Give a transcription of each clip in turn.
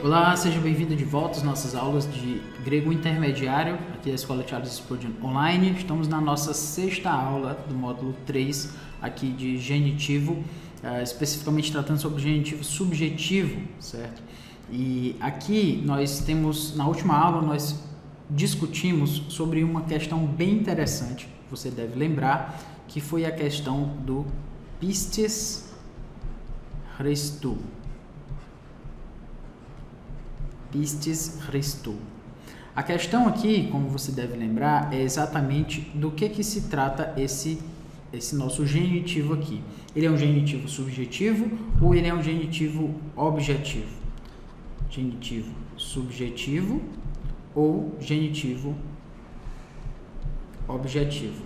Olá, seja bem-vindo de volta às nossas aulas de grego intermediário, aqui da Escola Charles Spurgeon Online. Estamos na nossa sexta aula do módulo 3, aqui de genitivo, especificamente tratando sobre o genitivo subjetivo, certo? E aqui nós temos, na última aula, nós discutimos sobre uma questão bem interessante, você deve lembrar, que foi a questão do pistis Christou. Pistis Christou. A questão aqui, como você deve lembrar, é exatamente do que se trata esse nosso genitivo aqui. Ele é um genitivo subjetivo ou ele é um genitivo objetivo? Genitivo subjetivo ou genitivo objetivo.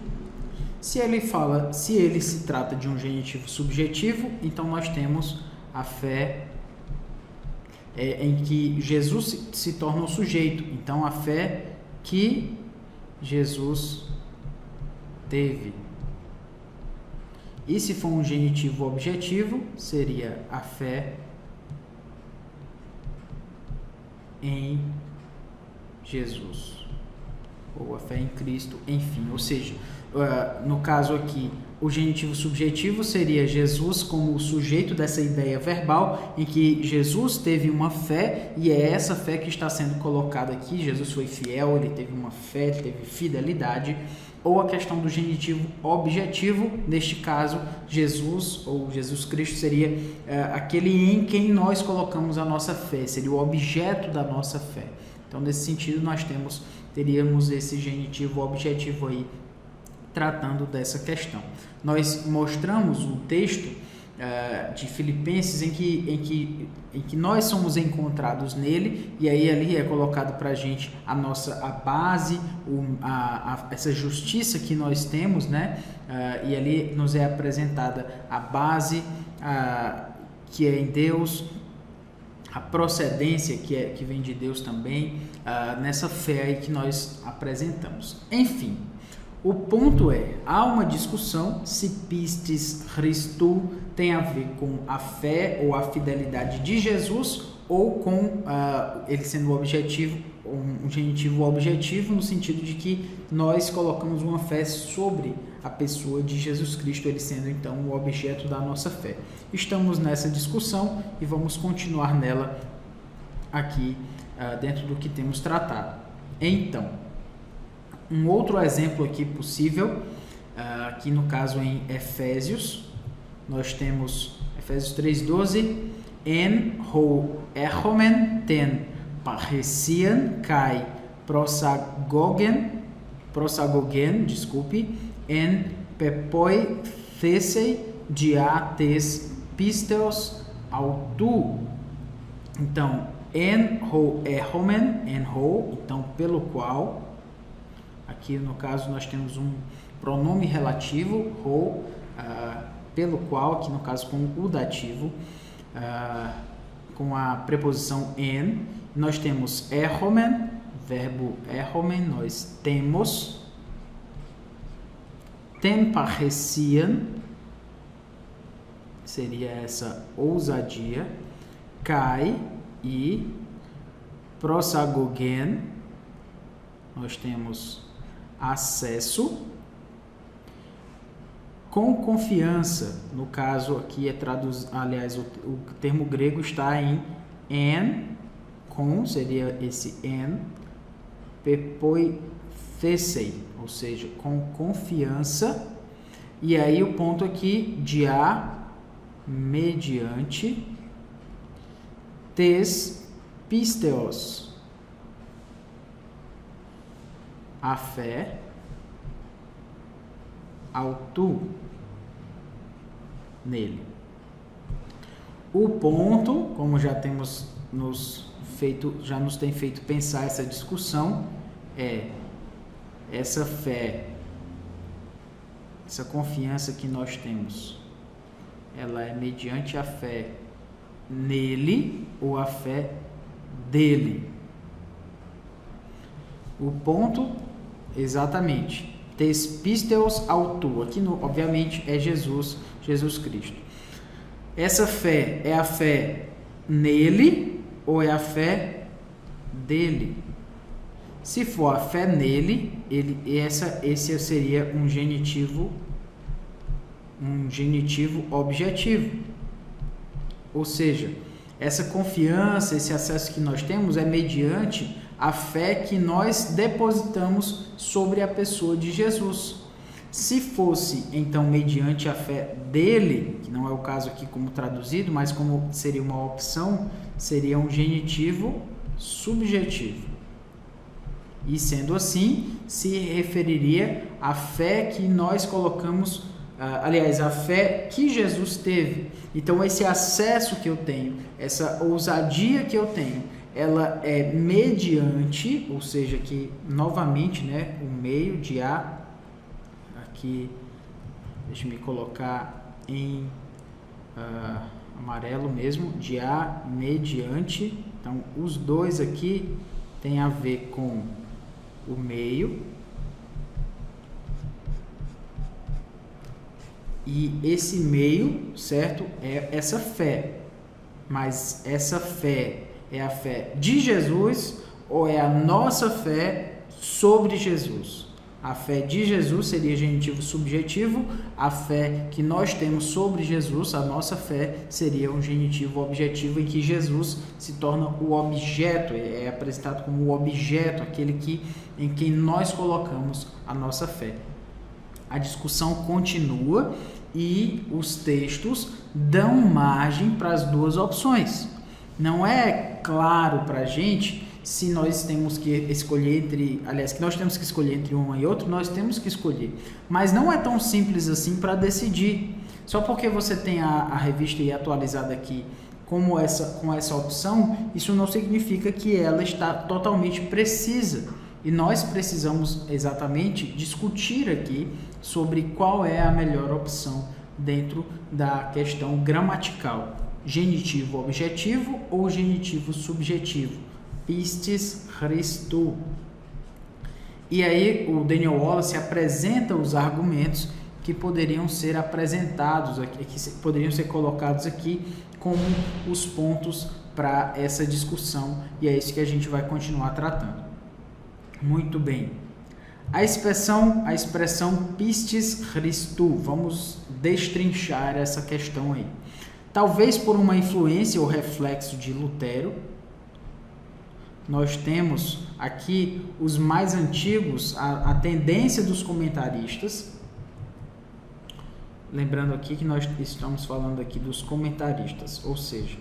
Se ele se trata de um genitivo subjetivo, então nós temos a fé em que Jesus se torna o sujeito. Então, a fé que Jesus teve. E se for um genitivo objetivo, seria a fé em Jesus. Ou a fé em Cristo, enfim. Ou seja, no caso aqui, o genitivo subjetivo seria Jesus como o sujeito dessa ideia verbal, em que Jesus teve uma fé, e é essa fé que está sendo colocada aqui. Jesus foi fiel, ele teve uma fé, ele teve fidelidade. Ou a questão do genitivo objetivo, neste caso, Jesus ou Jesus Cristo seria aquele em quem nós colocamos a nossa fé, seria o objeto da nossa fé. Então, nesse sentido, nós teríamos esse genitivo objetivo aí, tratando dessa questão. Nós mostramos um texto de Filipenses em que nós somos encontrados nele, e aí ali é colocado para a gente a base, essa justiça que nós temos, né? E ali nos é apresentada a base que é em Deus, a procedência que vem de Deus também, nessa fé aí que nós apresentamos. Enfim, o ponto há uma discussão se pistis Christou tem a ver com a fé ou a fidelidade de Jesus, ou com ele sendo objetivo, um genitivo objetivo, no sentido de que nós colocamos uma fé sobre a pessoa de Jesus Cristo, ele sendo então o objeto da nossa fé. Estamos nessa discussão e vamos continuar nela aqui dentro do que temos tratado. Então, um outro exemplo aqui possível, aqui no caso em Efésios, nós temos Efésios 3:12, en ho erhomen ten parresian kai prosagogen, en pepoi thesei diates pisteos autu. Então, en ho erhomen, então pelo qual. Aqui no caso nós temos um pronome relativo, ho, pelo qual, aqui no caso com o dativo, com a preposição en. Nós temos erhomen, verbo erhomen, nós temos. Ten parresian, seria essa ousadia. Kai e prosagogen, nós temos acesso. Com confiança, no caso aqui é traduzido, aliás, o termo grego está em en, com, seria esse en, pepoi thesei, ou seja, com confiança. E aí o ponto aqui, mediante, tes pisteos, a fé, autu, nele. O ponto, como já nos tem feito pensar essa discussão, é essa fé, essa confiança que nós temos, ela é mediante a fé nele ou a fé dele. O ponto, exatamente, tes pisteos autu, aqui obviamente é Jesus Cristo. Essa fé é a fé nele ou é a fé dele? Se for a fé nele, esse seria um genitivo objetivo. Ou seja, essa confiança, esse acesso que nós temos é mediante a fé que nós depositamos sobre a pessoa de Jesus. Se fosse, então, mediante a fé dele, que não é o caso aqui como traduzido, mas como seria uma opção, seria um genitivo subjetivo. E sendo assim, se referiria à fé que nós colocamos, aliás, a fé que Jesus teve. Então, esse acesso que eu tenho, essa ousadia que eu tenho, ela é mediante, ou seja, que novamente, né, o meio de a, aqui, deixa eu me colocar em amarelo mesmo, de a mediante. Então, os dois aqui tem a ver com o meio, e esse meio, certo, é essa fé. Mas essa fé é a fé de Jesus ou é a nossa fé sobre Jesus? A fé de Jesus seria genitivo subjetivo, a fé que nós temos sobre Jesus, a nossa fé, seria um genitivo objetivo em que Jesus se torna o objeto, é apresentado como o objeto, aquele em quem nós colocamos a nossa fé. A discussão continua e os textos dão margem para as duas opções. Não é claro para a gente se nós temos que escolher entre, aliás, que nós temos que escolher entre uma e outra, nós temos que escolher. Mas não é tão simples assim para decidir. Só porque você tem a revista aí atualizada aqui com essa opção, isso não significa que ela está totalmente precisa. E nós precisamos exatamente discutir aqui sobre qual é a melhor opção dentro da questão gramatical. Genitivo objetivo ou genitivo subjetivo? Pistis Christou. E aí o Daniel Wallace apresenta os argumentos que poderiam ser apresentados aqui, que poderiam ser colocados aqui como os pontos para essa discussão, e é isso que a gente vai continuar tratando. Muito bem. A expressão Pistis Christou, vamos destrinchar essa questão aí. Talvez por uma influência ou reflexo de Lutero, nós temos aqui os mais antigos, a tendência dos comentaristas. Lembrando aqui que nós estamos falando aqui dos comentaristas, ou seja,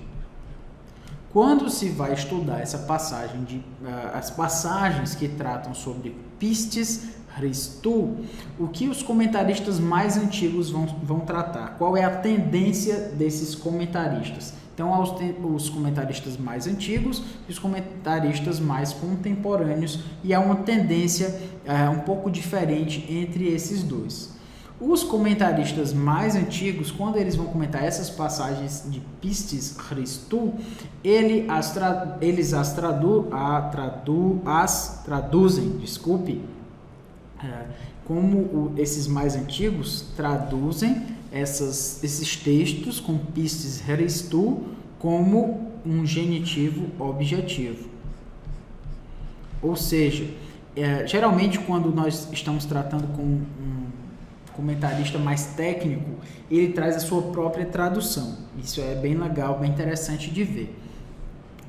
quando se vai estudar essa passagem, as passagens que tratam sobre Pistis Christou, o que os comentaristas mais antigos vão tratar? Qual é a tendência desses comentaristas? Então, os comentaristas mais antigos e os comentaristas mais contemporâneos, e há uma tendência um pouco diferente entre esses dois. Os comentaristas mais antigos, quando eles vão comentar essas passagens de Pistis Christou, eles as traduzem, como esses mais antigos traduzem esses textos com Pistis Christou como um genitivo objetivo. Ou seja, geralmente quando nós estamos tratando com um comentarista mais técnico, ele traz a sua própria tradução. Isso é bem legal, bem interessante de ver.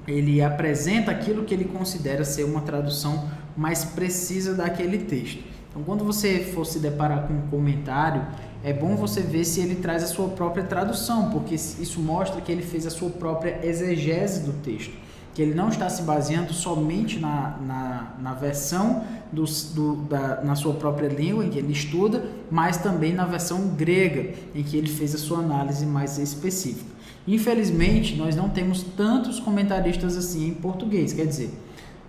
Ele apresenta aquilo que ele considera ser uma tradução mais precisa daquele texto. Então, quando você for se deparar com um comentário, é bom você ver se ele traz a sua própria tradução, porque isso mostra que ele fez a sua própria exegese do texto, que ele não está se baseando somente na versão na sua própria língua, em que ele estuda, mas também na versão grega, em que ele fez a sua análise mais específica. Infelizmente, nós não temos tantos comentaristas assim em português, quer dizer,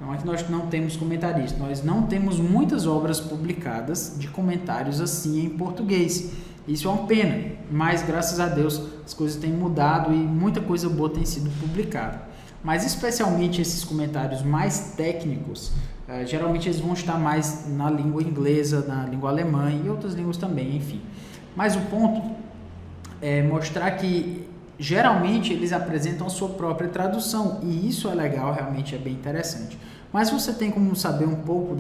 não é que nós não temos comentaristas, nós não temos muitas obras publicadas de comentários assim em português. Isso é uma pena, mas graças a Deus as coisas têm mudado e muita coisa boa tem sido publicada. Mas especialmente esses comentários mais técnicos, geralmente eles vão estar mais na língua inglesa, na língua alemã e outras línguas também, enfim. Mas o ponto é mostrar que geralmente eles apresentam a sua própria tradução, e isso é legal, realmente é bem interessante. Mas você tem como saber um pouco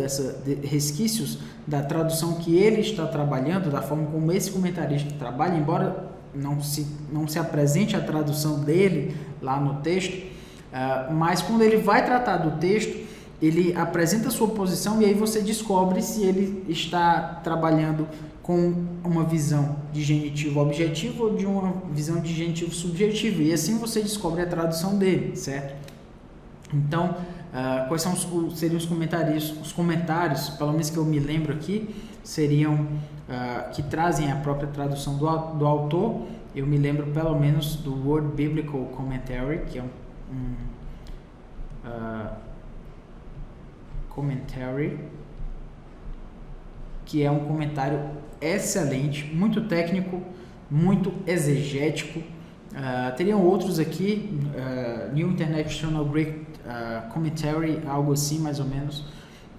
resquícios da tradução que ele está trabalhando, da forma como esse comentarista trabalha, embora não se apresente a tradução dele lá no texto, mas quando ele vai tratar do texto, ele apresenta a sua posição, e aí você descobre se ele está trabalhando com uma visão de genitivo objetivo ou de uma visão de genitivo subjetivo, e assim você descobre a tradução dele, certo? Então, quais seriam os comentários, pelo menos que eu me lembro aqui, seriam que trazem a própria tradução do autor. Eu me lembro pelo menos do Word Biblical Commentary, que é um comentário excelente, muito técnico, muito exegético. Teriam outros aqui, New International Greek Commentary, algo assim mais ou menos,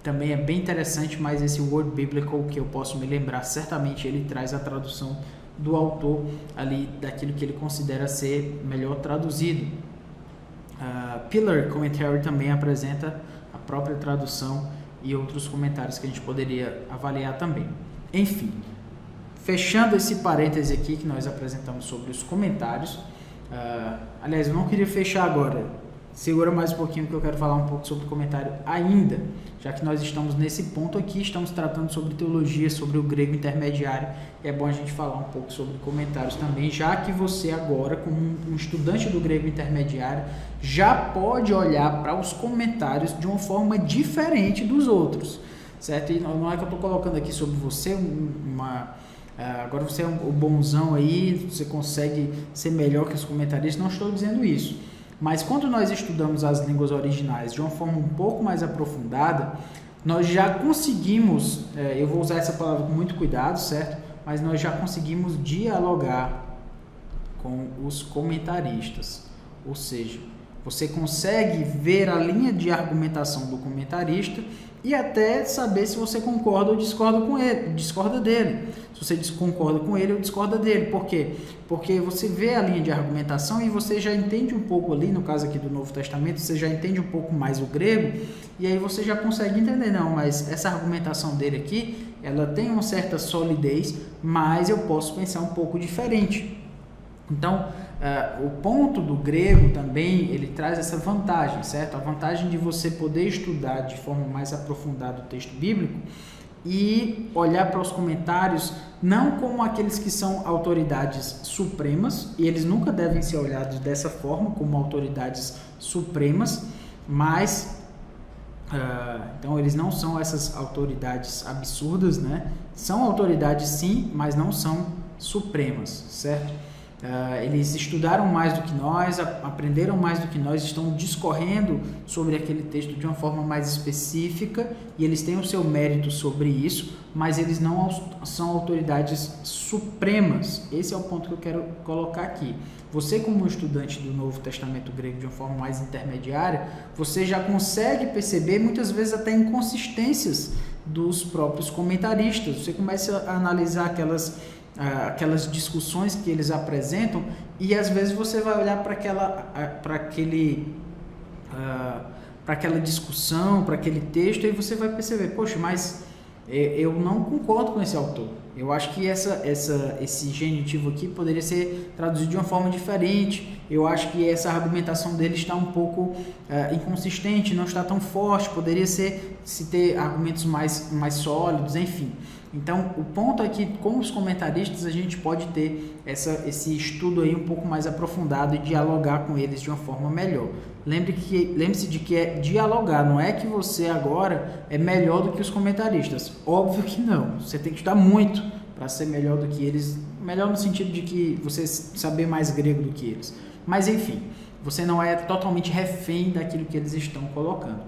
também é bem interessante, mas esse Word Biblical, que eu posso me lembrar, certamente ele traz a tradução do autor ali, daquilo que ele considera ser melhor traduzido. Pillar Commentary também apresenta a própria tradução e outros comentários que a gente poderia avaliar também. Enfim, fechando esse parêntese aqui que nós apresentamos sobre os comentários, aliás, eu não queria fechar agora, segura mais um pouquinho que eu quero falar um pouco sobre o comentário ainda, já que nós estamos nesse ponto aqui, estamos tratando sobre teologia, sobre o grego intermediário, é bom a gente falar um pouco sobre comentários também, já que você agora, como um estudante do grego intermediário, já pode olhar para os comentários de uma forma diferente dos outros, certo? E não é que eu estou colocando aqui sobre você agora você é o bonzão aí, você consegue ser melhor que os comentaristas, não estou dizendo isso. Mas quando nós estudamos as línguas originais de uma forma um pouco mais aprofundada, nós já conseguimos, eu vou usar essa palavra com muito cuidado, certo? Mas nós já conseguimos dialogar com os comentaristas. Ou seja, você consegue ver a linha de argumentação do comentarista e até saber se você concorda ou discorda dele. Se você concorda com ele ou discorda dele. Por quê? Porque você vê a linha de argumentação e você já entende um pouco ali, no caso aqui do Novo Testamento, você já entende um pouco mais o grego, e aí você já consegue entender, não, mas essa argumentação dele aqui, ela tem uma certa solidez, mas eu posso pensar um pouco diferente. Então, o ponto do grego também, ele traz essa vantagem, certo? A vantagem de você poder estudar de forma mais aprofundada o texto bíblico e olhar para os comentários não como aqueles que são autoridades supremas, e eles nunca devem ser olhados dessa forma, como autoridades supremas, mas então eles não são essas autoridades absurdas, né? São autoridades sim, mas não são supremas, certo? Eles estudaram mais do que nós, aprenderam mais do que nós, estão discorrendo sobre aquele texto de uma forma mais específica, e eles têm o seu mérito sobre isso, mas eles não são autoridades supremas. Esse é o ponto que eu quero colocar aqui. Você, como estudante do Novo Testamento grego de uma forma mais intermediária, você já consegue perceber muitas vezes até inconsistências dos próprios comentaristas. Você começa a analisar aquelas discussões que eles apresentam, e às vezes você vai olhar para aquela discussão, para aquele texto, e você vai perceber, poxa, mas eu não concordo com esse autor. Eu acho que esse genitivo aqui poderia ser traduzido de uma forma diferente. Eu acho que essa argumentação dele está um pouco inconsistente, não está tão forte. Poderia ser se ter argumentos mais sólidos, enfim. Então, o ponto é que, com os comentaristas, a gente pode ter esse estudo aí um pouco mais aprofundado e dialogar com eles de uma forma melhor. Lembre-se de que é dialogar, não é que você agora é melhor do que os comentaristas. Óbvio que não. Você tem que estudar muito para ser melhor do que eles. Melhor no sentido de que você saber mais grego do que eles. Mas, enfim, você não é totalmente refém daquilo que eles estão colocando.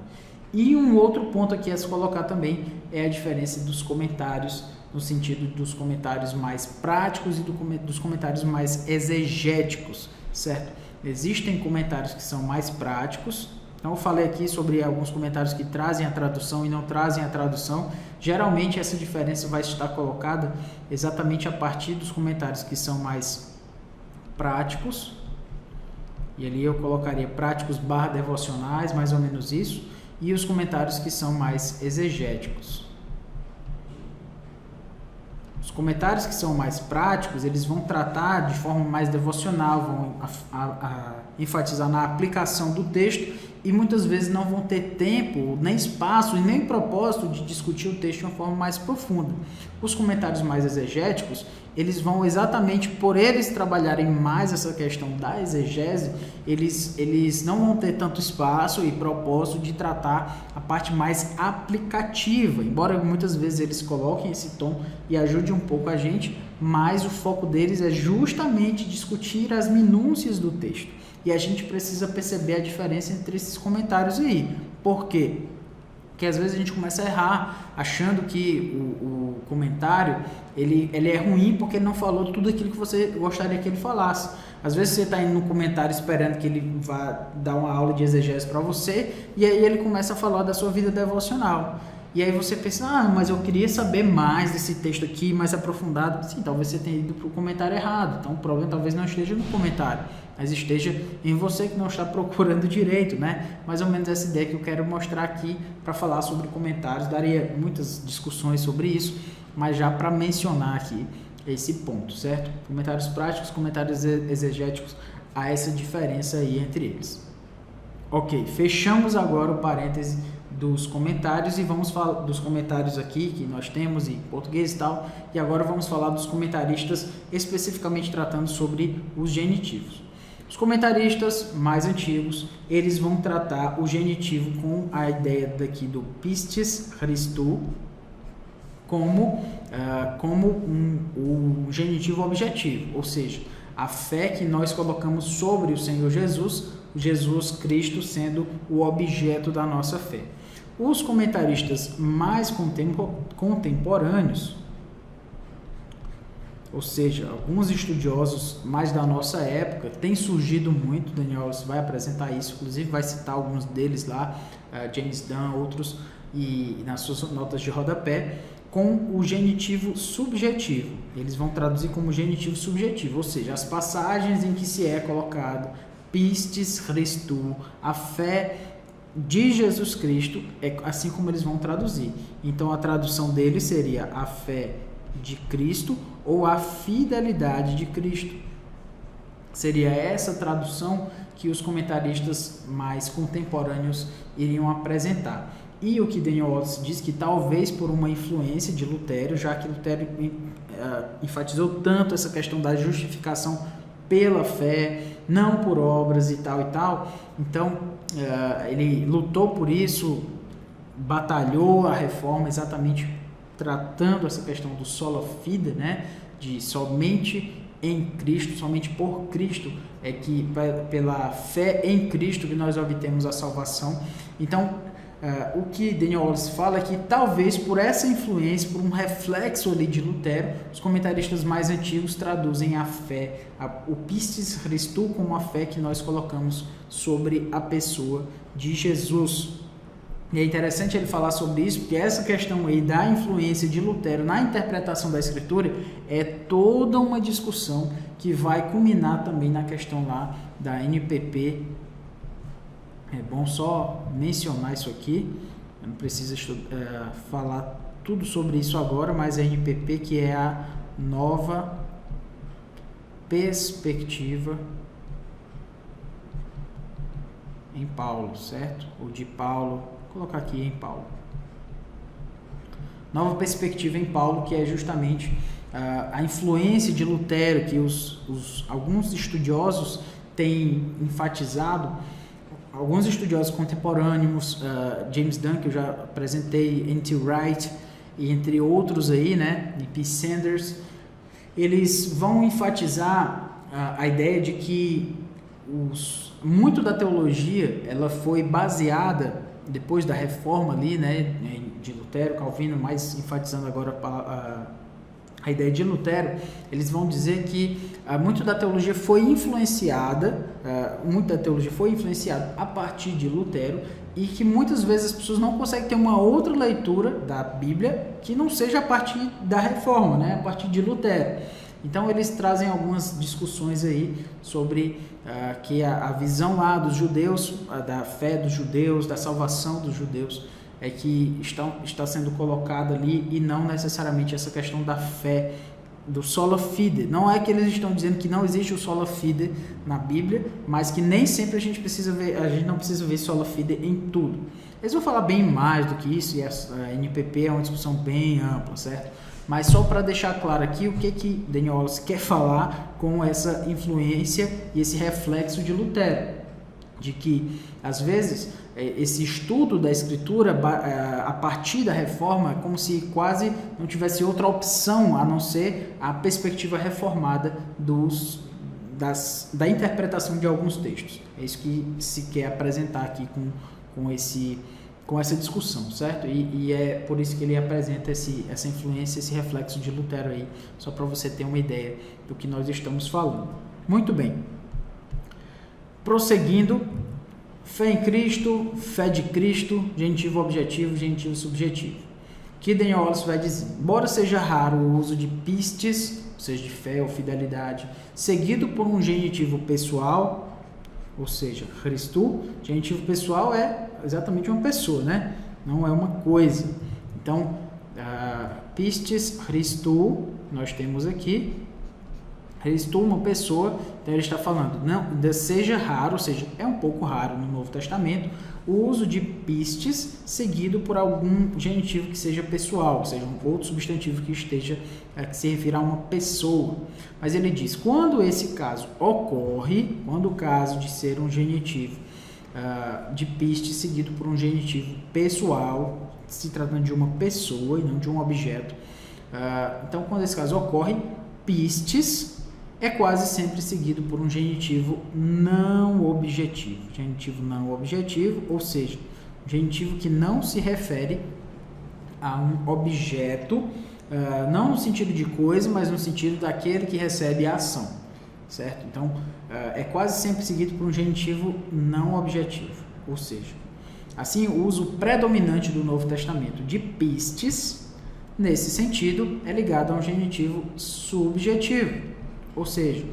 E um outro ponto aqui a se colocar também é a diferença dos comentários, no sentido dos comentários mais práticos e dos comentários mais exegéticos, certo? Existem comentários que são mais práticos. Então eu falei aqui sobre alguns comentários que trazem a tradução e não trazem a tradução. Geralmente essa diferença vai estar colocada exatamente a partir dos comentários que são mais práticos, E ali eu colocaria práticos / devocionais, mais ou menos isso, e os comentários que são mais exegéticos. Os comentários que são mais práticos, eles vão tratar de forma mais devocional, vão enfatizar na aplicação do texto e muitas vezes não vão ter tempo, nem espaço e nem propósito de discutir o texto de uma forma mais profunda. Os comentários mais exegéticos, eles vão exatamente por eles trabalharem mais essa questão da exegese, eles não vão ter tanto espaço e propósito de tratar a parte mais aplicativa, embora muitas vezes eles coloquem esse tom e ajude um pouco a gente, mas o foco deles é justamente discutir as minúcias do texto. E a gente precisa perceber a diferença entre esses comentários aí. Por quê? Porque às vezes a gente começa a errar, achando que o comentário ele é ruim porque ele não falou tudo aquilo que você gostaria que ele falasse. Às vezes você está indo no comentário esperando que ele vá dar uma aula de exegese para você, e aí ele começa a falar da sua vida devocional. E aí você pensa, mas eu queria saber mais desse texto aqui, mais aprofundado. Sim, talvez você tenha ido para o comentário errado. Então o problema talvez não esteja no comentário, mas esteja em você que não está procurando direito, né? Mais ou menos essa ideia que eu quero mostrar aqui para falar sobre comentários. Daria muitas discussões sobre isso, mas já para mencionar aqui esse ponto, certo? Comentários práticos, comentários exegéticos, há essa diferença aí entre eles. Ok, fechamos agora o parêntese dos comentários e vamos falar dos comentários aqui que nós temos em português e tal, e agora vamos falar dos comentaristas especificamente tratando sobre os genitivos. Os comentaristas mais antigos, eles vão tratar o genitivo com a ideia daqui do pistis Christou como o genitivo objetivo, ou seja, a fé que nós colocamos sobre o Senhor Jesus, Jesus Cristo sendo o objeto da nossa fé. Os comentaristas mais contemporâneos, ou seja, alguns estudiosos mais da nossa época, têm surgido muito, Daniel vai apresentar isso, inclusive vai citar alguns deles lá, James Dunn, outros, e nas suas notas de rodapé, com o genitivo subjetivo. Eles vão traduzir como genitivo subjetivo, ou seja, as passagens em que se é colocado pistis Christou, a fé de Jesus Cristo, é assim como eles vão traduzir. Então a tradução deles seria a fé de Cristo ou a fidelidade de Cristo. Seria essa tradução que os comentaristas mais contemporâneos iriam apresentar. E o que Daniel Wallace diz que talvez por uma influência de Lutero, já que Lutero enfatizou tanto essa questão da justificação pela fé, não por obras e tal, então ele lutou por isso, batalhou a reforma exatamente tratando essa questão do sola fide, né, de somente em Cristo, somente por Cristo, é que pela fé em Cristo que nós obtemos a salvação. Então, o que Daniel Wallace fala é que talvez por essa influência, por um reflexo ali de Lutero, os comentaristas mais antigos traduzem a fé, o pistis Christou, como a fé que nós colocamos sobre a pessoa de Jesus. E é interessante ele falar sobre isso, porque essa questão aí da influência de Lutero na interpretação da Escritura é toda uma discussão que vai culminar também na questão lá da NPP. É bom só mencionar isso aqui, eu não preciso falar tudo sobre isso agora, mas a NPP, que é a nova perspectiva em Paulo, certo? Ou de Paulo, vou colocar aqui em Paulo. Nova perspectiva em Paulo, que é justamente a influência de Lutero, que alguns estudiosos têm enfatizado. Alguns estudiosos contemporâneos, James Dunn, que eu já apresentei, N.T. Wright, e entre outros aí, né, e P. Sanders, eles vão enfatizar a ideia de que muito da teologia ela foi baseada, depois da reforma ali, né, de Lutero, Calvino, mais enfatizando agora a ideia de Lutero, eles vão dizer que muito da teologia foi influenciada, a partir de Lutero, e que muitas vezes as pessoas não conseguem ter uma outra leitura da Bíblia que não seja a partir da reforma, né, a partir de Lutero. Então eles trazem algumas discussões aí sobre que a visão lá dos judeus, da fé dos judeus, da salvação dos judeus, é que está sendo colocada ali, e não necessariamente essa questão da fé, do sola fide. Não é que eles estão dizendo que não existe o sola fide na Bíblia, mas que nem sempre a gente não precisa ver sola fide em tudo. Eles vão falar bem mais do que isso, e a NPP é uma discussão bem ampla, certo? Mas só para deixar claro aqui o que Daniel Wallace quer falar com essa influência e esse reflexo de Lutero, de que às vezes esse estudo da Escritura a partir da Reforma é como se quase não tivesse outra opção a não ser a perspectiva reformada da interpretação de alguns textos. É isso que se quer apresentar aqui com essa discussão, certo? E é por isso que ele apresenta essa influência, esse reflexo de Lutero aí, só para você ter uma ideia do que nós estamos falando. Muito bem. Prosseguindo, fé em Cristo, fé de Cristo, genitivo objetivo, genitivo subjetivo. Que Daniel Wallace vai dizer: embora seja raro o uso de pistes, ou seja, de fé ou fidelidade, seguido por um genitivo pessoal, ou seja, Christou, genitivo pessoal é exatamente uma pessoa, né? Não é uma coisa. Então, pistes, Christou, nós temos aqui, Christou, uma pessoa, então ele está falando, não, seja raro, ou seja, é um pouco raro no Novo Testamento, o uso de pistes seguido por algum genitivo que seja pessoal, ou seja, um outro substantivo que se refira a uma pessoa. Mas ele diz, quando esse caso ocorre, quando o caso de ser um genitivo de piste seguido por um genitivo pessoal, se tratando de uma pessoa e não de um objeto, então quando esse caso ocorre, pistes é quase sempre seguido por um genitivo não objetivo. Genitivo não objetivo, ou seja, um genitivo que não se refere a um objeto, não no sentido de coisa, mas no sentido daquele que recebe a ação, certo? Então, é quase sempre seguido por um genitivo não objetivo, ou seja, assim, o uso predominante do Novo Testamento de pistes, nesse sentido, é ligado a um genitivo subjetivo, ou seja,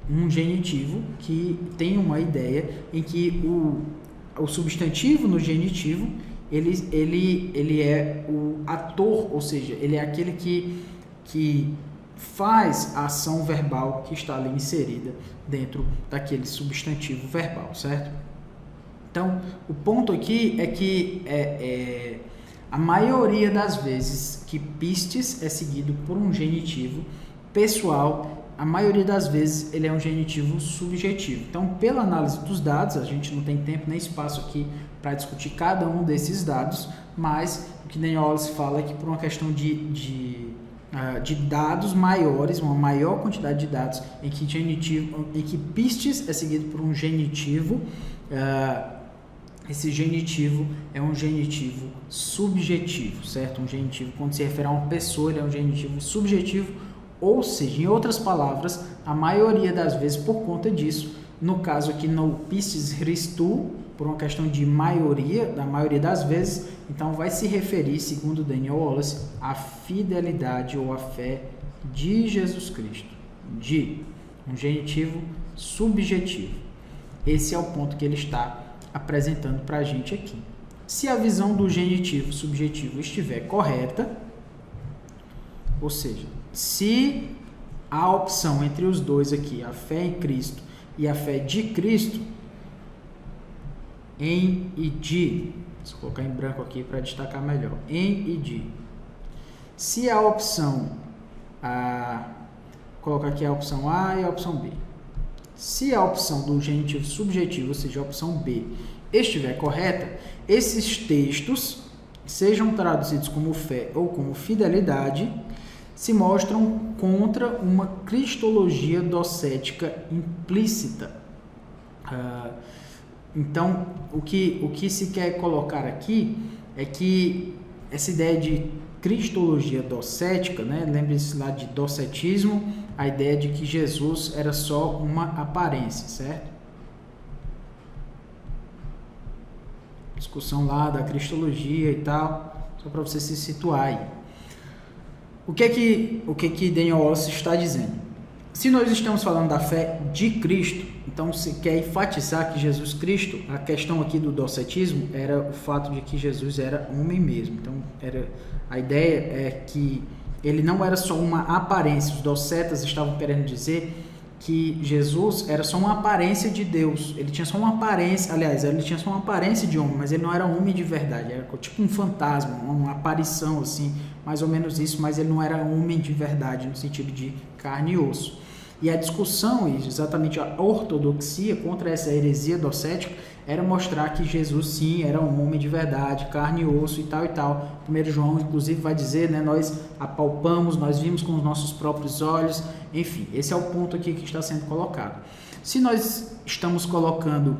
um genitivo que tem uma ideia em que o substantivo no genitivo ele é o ator, ou seja, ele é aquele que faz a ação verbal que está ali inserida dentro daquele substantivo verbal, certo? Então, o ponto aqui é que a maioria das vezes que pistes é seguido por um genitivo pessoal, a maioria das vezes ele é um genitivo subjetivo. Então, pela análise dos dados, a gente não tem tempo nem espaço aqui para discutir cada um desses dados, mas o que Daniel Wallace fala é que por uma questão de dados maiores, uma maior quantidade de dados em que pistes é seguido por um genitivo, esse genitivo é um genitivo subjetivo, certo? Um genitivo, quando se refere a uma pessoa, ele é um genitivo subjetivo. Ou seja, em outras palavras, a maioria das vezes, por conta disso, no caso aqui no pistes Christou, por uma questão de maioria, da maioria das vezes, então vai se referir, segundo Daniel Wallace, à fidelidade ou à fé de Jesus Cristo, de um genitivo subjetivo. Esse é o ponto que ele está apresentando para a gente aqui. Se a visão do genitivo subjetivo estiver correta, ou seja, se a opção entre os dois aqui, a fé em Cristo e a fé de Cristo, em e de, vou colocar em branco aqui para destacar melhor, em e de. Se a opção colocar aqui a opção A e a opção B. Se a opção do genitivo subjetivo, ou seja, a opção B, estiver correta, esses textos, sejam traduzidos como fé ou como fidelidade, se mostram contra uma cristologia docética implícita. Então, o que se quer colocar aqui é que essa ideia de cristologia docética, né? Lembre-se lá de docetismo, a ideia de que Jesus era só uma aparência, certo? Discussão lá da cristologia e tal, só para você se situar aí. O que que Daniel Wallace está dizendo? Se nós estamos falando da fé de Cristo, então se quer enfatizar que Jesus Cristo, a questão aqui do docetismo era o fato de que Jesus era homem mesmo. Então a ideia é que ele não era só uma aparência. Os docetas estavam querendo dizer que Jesus era só uma aparência de Deus. Ele tinha só uma aparência, aliás, ele tinha só uma aparência de homem, mas ele não era homem de verdade. Era tipo um fantasma, uma aparição assim, mais ou menos isso, mas ele não era homem de verdade no sentido de carne e osso. E a discussão, exatamente a ortodoxia contra essa heresia docética, era mostrar que Jesus sim era um homem de verdade, carne e osso e tal e tal. 1 João inclusive vai dizer, né, nós apalpamos, nós vimos com os nossos próprios olhos, enfim, esse é o ponto aqui que está sendo colocado. Se nós estamos colocando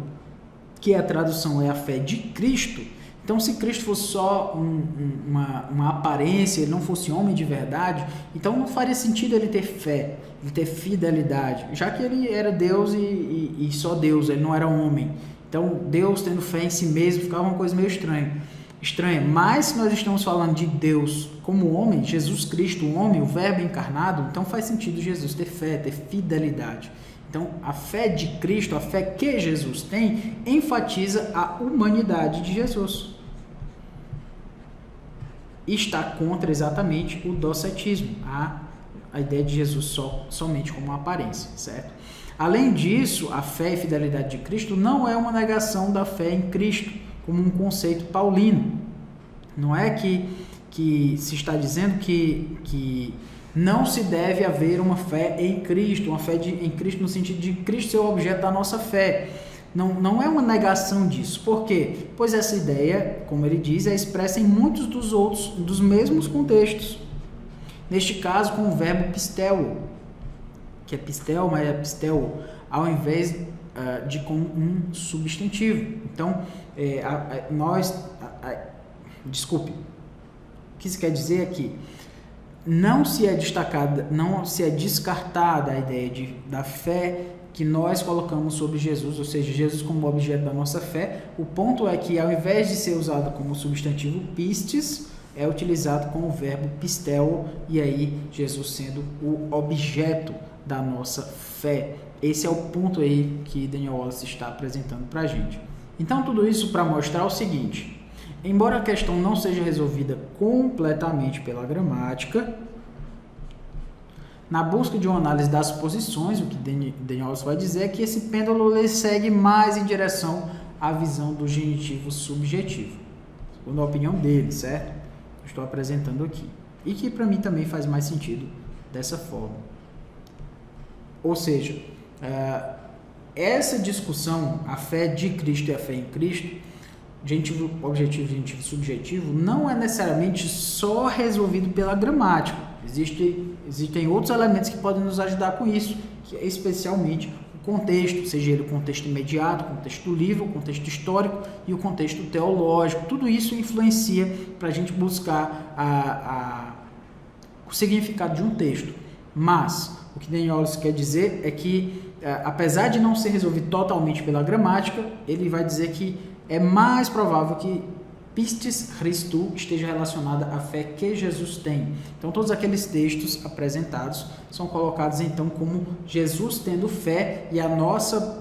que a tradução é a fé de Cristo, então se Cristo fosse só uma aparência, ele não fosse homem de verdade, então não faria sentido ele ter fé, ele ter fidelidade, já que ele era Deus e só Deus, ele não era homem. Então, Deus tendo fé em si mesmo ficava uma coisa meio estranha. Mas se nós estamos falando de Deus como homem, Jesus Cristo, o homem, o verbo encarnado, então faz sentido Jesus ter fé, ter fidelidade. Então, a fé de Cristo, a fé que Jesus tem, enfatiza a humanidade de Jesus. E está contra exatamente o docetismo, a ideia de Jesus somente como uma aparência, certo? Além disso, a fé e fidelidade de Cristo não é uma negação da fé em Cristo, como um conceito paulino. Não é que se está dizendo que não se deve haver uma fé em Cristo, uma fé em Cristo no sentido de Cristo ser o objeto da nossa fé. Não é uma negação disso. Por quê? Pois essa ideia, como ele diz, é expressa em muitos dos mesmos contextos. Neste caso, com o verbo pistel, que é pistel, mas é pistel ao invés de com um substantivo. Então, desculpe, o que isso quer dizer aqui? Não se é descartada a ideia da fé que nós colocamos sobre Jesus, ou seja, Jesus como objeto da nossa fé. O ponto é que, ao invés de ser usado como substantivo pistes, é utilizado com o verbo pistel, e aí Jesus sendo o objeto da nossa fé. Esse é o ponto aí que Daniel Wallace está apresentando para a gente. Então, tudo isso para mostrar o seguinte: embora a questão não seja resolvida completamente pela gramática, na busca de uma análise das posições, o que Daniel Wallace vai dizer é que esse pêndulo ele segue mais em direção à visão do genitivo subjetivo, segundo a opinião dele, certo? Estou apresentando aqui. E que para mim também faz mais sentido dessa forma. Ou seja, essa discussão, a fé de Cristo e a fé em Cristo, genitivo objetivo, genitivo subjetivo, não é necessariamente só resolvido pela gramática. Existem outros elementos que podem nos ajudar com isso, que é especialmente o contexto, seja ele o contexto imediato, o contexto do livro, o contexto histórico e o contexto teológico. Tudo isso influencia para a gente buscar o significado de um texto. Mas o que Daniel Wallace quer dizer é que, apesar de não ser resolvido totalmente pela gramática, ele vai dizer que é mais provável que pistis Christou esteja relacionada à fé que Jesus tem. Então, todos aqueles textos apresentados são colocados, então, como Jesus tendo fé, e a nossa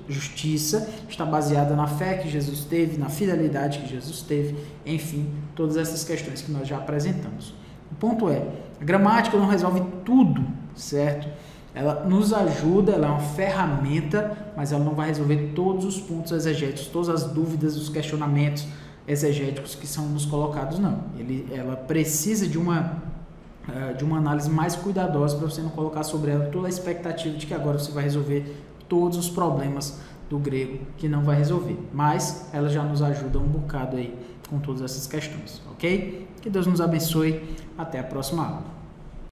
justiça está baseada na fé que Jesus teve, na fidelidade que Jesus teve, enfim, todas essas questões que nós já apresentamos. O ponto é, a gramática não resolve tudo, certo? Ela nos ajuda, ela é uma ferramenta, mas ela não vai resolver todos os pontos exegéticos, todas as dúvidas, os questionamentos exegéticos que são nos colocados, não. Ela precisa de uma análise mais cuidadosa para você não colocar sobre ela toda a expectativa de que agora você vai resolver todos os problemas do grego, que não vai resolver. Mas ela já nos ajuda um bocado aí com todas essas questões, ok? Que Deus nos abençoe. Até a próxima aula.